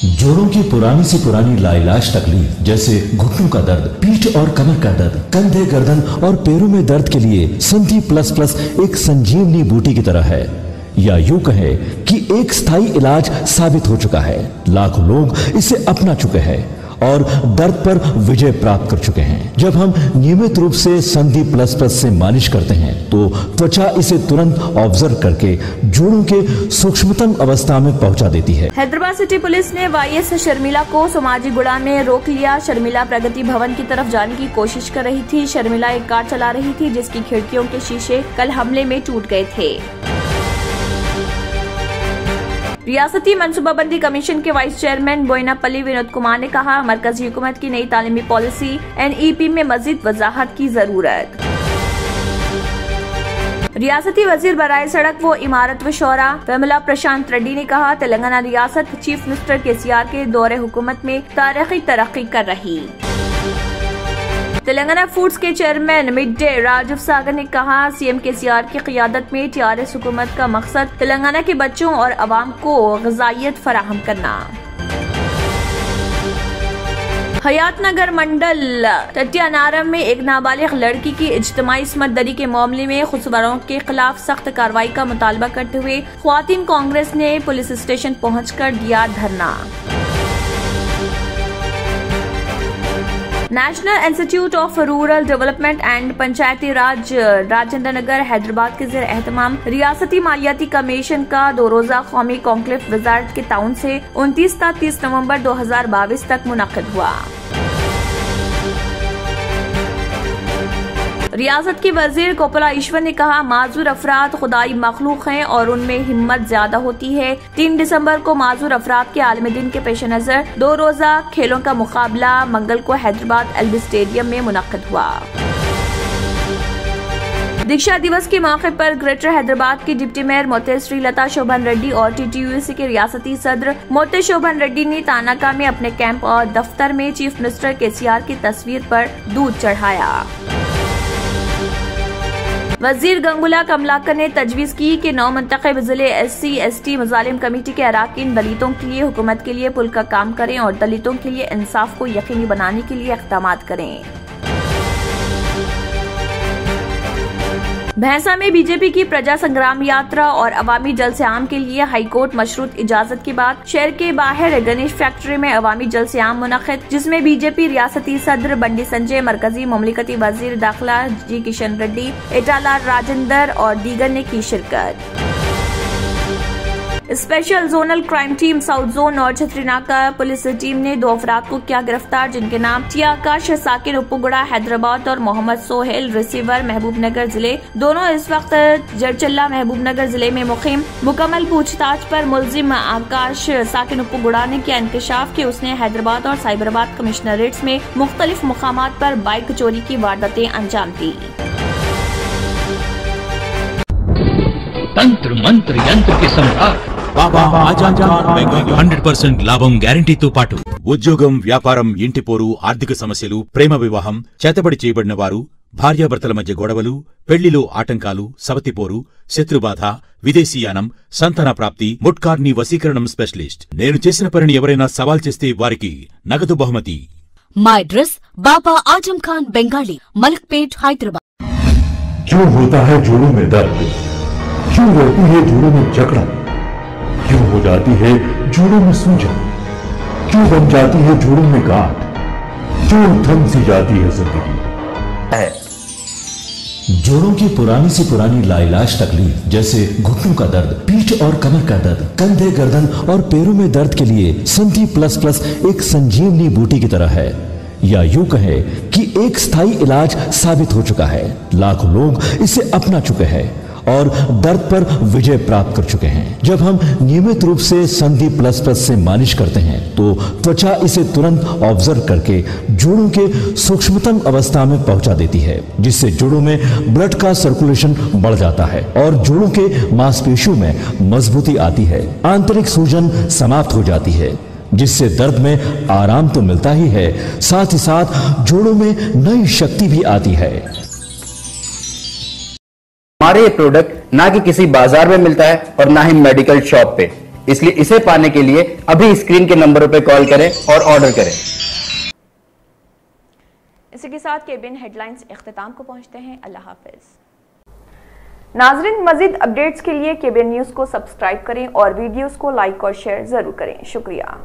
जोड़ों की पुरानी से पुरानी लाइलाज तकलीफ जैसे घुटनों का दर्द, पीठ और कमर का दर्द, कंधे, गर्दन और पैरों में दर्द के लिए संधि प्लस प्लस एक संजीवनी बूटी की तरह है, या यूं कहे कि एक स्थायी इलाज साबित हो चुका है। लाखों लोग इसे अपना चुके हैं और दर्द पर विजय प्राप्त कर चुके हैं। जब हम नियमित रूप से संधि प्लस प्लस से मालिश करते हैं तो त्वचा इसे तुरंत ऑब्जर्व करके जोड़ों के सूक्ष्मतम अवस्था में पहुंचा देती है। हैदराबाद सिटी पुलिस ने वाईएस शर्मिला को सोमाजी गुड़ा में रोक लिया। शर्मिला प्रगति भवन की तरफ जाने की कोशिश कर रही थी। शर्मिला एक कार चला रही थी जिसकी खिड़कियों के शीशे कल हमले में टूट गए थे। रियासती मनसूबाबंदी कमीशन के वाइस चेयरमैन बोयनापल्ली विनोद कुमार ने कहा, मरकजी हुकूमत की नई तालीमी पॉलिसी NEP में मजीद वजाहत की जरूरत। रियासती वजीर बराए सड़क व इमारत व शौरा विमला प्रशांत रेड्डी ने कहा, तेलंगाना रियासत चीफ मिनिस्टर KCR के दौरे हुकूमत में तारीखी तरक्की कर रही। तेलंगाना फूड्स के चेयरमैन मिड डे राजीव सागर ने कहा, CM KCR की क़ियादत में TRS हुकूमत का मकसद तेलंगाना के बच्चों और अवाम को ग़िज़ाइयत फराहम करना। हयातनगर मंडल टटियानारम में एक नाबालिग लड़की की इज्तिमाई इस्मत दरी के मामले में खुसवारों के खिलाफ सख्त कार्रवाई का मुतालबा करते हुए ख्वातीन कांग्रेस ने पुलिस स्टेशन पहुंचकर दिया धरना। National Institute of Rural Development and Panchayati Raj Rajendra Nagar Hyderabad के ज़ेर एहतमाम रियासती मालियाती कमीशन का 2 रोज़ा कौमी कॉन्क्लेव वजारत के ताउन से 29 से 30 नवंबर 2022 तक मुनक्किद हुआ। रियासत के वजीर कोपला ईश्वर ने कहा, माजूर अफराद खुदाई मखलूक हैं और उनमें हिम्मत ज्यादा होती है। 3 दिसंबर को माजूर अफराद के आलमी दिन के पेश नजर 2 रोज़ा खेलों का मुकाबला मंगल को हैदराबाद LB स्टेडियम में मुनक्किद हुआ। दीक्षा दिवस के मौके पर ग्रेटर हैदराबाद की डिप्टी मेयर मोते श्री लता शोभन रेड्डी और TTUC के रियासती सदर मोते शोभन रेड्डी ने तानाका में अपने कैंप और दफ्तर में चीफ मिनिस्टर KCR की तस्वीर पर दूध चढ़ाया। वजीर गंगुला कमलाकर ने तजवीज की कि 9 मुंतखब जिले SC/ST मुजालिम कमेटी के अराकीन दलितों के लिए हुकूमत के लिए पुल का काम करें और दलितों के लिए इंसाफ को यकीनी बनाने के लिए इक़दामात करें। भैंसा में बीजेपी की प्रजा संग्राम यात्रा और अवामी जलसे-आम के लिए हाईकोर्ट मशरूत इजाजत के बाद शहर के बाहर गणेश फैक्ट्री में अवामी जलसे-आम मुनक्किद, जिसमें बीजेपी रियासती सदर बंडी संजय, मरकजी ममलिकती वजीर दाखिला G किशन रेड्डी, एटाला राजेंद्र और दीगर ने की शिरकत। Special zonal crime team south zone और छतरीनाका पुलिस टीम ने 2 अफराद को किया गिरफ्तार, जिनके नाम टियाकाश साकिन उप्पुगुड़ा हैदराबाद और मोहम्मद सोहेल रिसीवर महबूब नगर जिले, दोनों इस वक्त जड़चल्ला महबूब नगर जिले में मुकीम। मुकम्मल पूछताछ पर मुलजिम आकाश साकिन उप्पुगुड़ा ने किया इंकशाफ कि उसने हैदराबाद और साइबराबाद कमिश्नरेट्स में मुख्तलिफ मुकामात पर बाइक चोरी की वारदातें अंजाम दी। तंत्र मंत्र यंत्र के सम्राट బాబా ఆజం ఖాన్ బెంగాల్ 100% లాభం గ్యారంటీతో పాటు ఉద్యోగం, వ్యాపారం, ఇంటి పోరు, ఆర్థిక సమస్యలు, ప్రేమ వివాహం, చేతబడి చేయబడిన వారు, భార్యాభర్తల మధ్య గొడవలు, పెళ్లిలో ఆటంకాలు, సవతిపోరు, శత్రుబాధ, విదేశీయానం, సంతాన ప్రాప్తి, ముట్కార్ని వశీకరణం స్పెషలిస్ట్। నేను చేసిన పనిని ఎవరైనా సవాల్ చేస్తే వారికి నగదు బహుమతి। మా అడ్రస్ బాబా ఆజం ఖాన్ బెంగాली, मलकपेट हैदराबाद। क्यों होता है जोड़ों में दर्द? क्यों रहती है जोड़ों में जकड़न? क्यों हो जाती है जोड़ों में सूजन? क्यों बन जाती है जोड़ों में गांठ? क्यों थम सी जाती है जिंदगी? जोड़ों की पुरानी से पुरानी लाइलाज तकलीफ जैसे घुटनों का दर्द, पीठ और कमर का दर्द, कंधे, गर्दन और पैरों में दर्द के लिए संधि प्लस प्लस एक संजीवनी बूटी की तरह है, या यूं कहे कि एक स्थायी इलाज साबित हो चुका है। लाखों लोग इसे अपना चुके हैं और दर्द पर विजय प्राप्त कर चुके हैं। जब हम नियमित रूप से संधि प्लस प्लस से मालिश करते हैं तो त्वचा इसे तुरंत ऑब्जर्व करके जोड़ों के सूक्ष्मतम अवस्था में पहुंचा देती है, जिससे जोड़ों में ब्लड का सर्कुलेशन बढ़ जाता है और जोड़ों के मांसपेशियों में मजबूती आती है। आंतरिक सूजन समाप्त हो जाती है, जिससे दर्द में आराम तो मिलता ही है, साथ ही साथ जोड़ों में नई शक्ति भी आती है। हमारे ये प्रोडक्ट ना कि किसी बाजार में मिलता है और ना ही मेडिकल शॉप पे। इसलिए इसे पाने के लिए अभी स्क्रीन के नंबरों पर कॉल करें और ऑर्डर करें। इसी के साथ केबीएन हेडलाइंस इख्तिताम को पहुंचते हैं। अल्लाह हाफिज। नाजरीन, मजीद अपडेट्स के लिए केबीएन न्यूज को सब्सक्राइब करें और वीडियोस को लाइक और शेयर जरूर करें। शुक्रिया।